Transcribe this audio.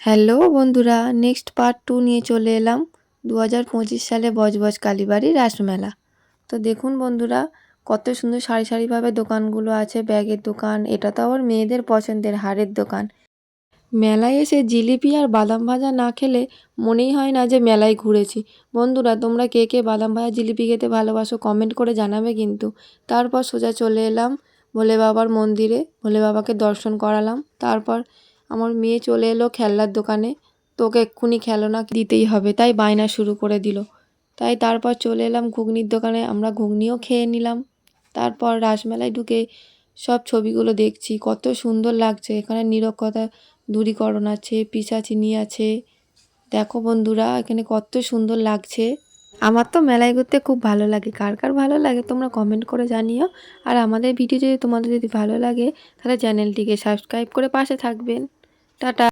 Hello বন্ধুরা, next part 2 নিয়ে চলে এলাম 2025 সালে বজবজ কালীবাড়ি রাসমেলা। তো দেখুন বন্ধুরা, কত সুন্দর সারি সারিভাবে দোকানগুলো আছে। ব্যাগের দোকান, এটা তো আবার মেয়েদের পছন্দের হারের দোকান। মেলায় এসে জিলিপি আর বাদাম ভাজা না খেলে মনেই হয় না যে মেলায় ঘুরেছি। বন্ধুরা, তোমরা কে কে বাদাম ভাজা জিলিপি খেতে ভালোবাসো কমেন্ট করে জানাবে কিন্তু। তারপর সোজা চলে এলাম ভোলে বাবার মন্দিরে, ভোলে বাবাকে দর্শন করালাম। তারপর আমার মেয়ে চলে এলো খেলনার দোকানে। তোকে এক্ষুনি খেলনা দিতেই হবে, তাই বায়না শুরু করে দিল। তাই তারপর চলে এলাম ঘুগনির দোকানে, আমরা ঘুগনিও খেয়ে নিলাম। তারপর রাসমেলায় ঢুকে সব ছবিগুলো দেখছি, কত সুন্দর লাগছে। এখানে নিরক্ষতা দূরীকরণ আছে, পিশাচিনী আছে। দেখো বন্ধুরা, এখানে কত সুন্দর লাগছে। আমার তো মেলায় ঘুরতে খুব ভালো লাগে। কার কার ভালো লাগে তোমরা কমেন্ট করে জানিও। আর আমাদের ভিডিও যদি তোমাদের ভালো লাগে তাহলে চ্যানেলটিকে সাবস্ক্রাইব করে পাশে থাকবেন। টাটা।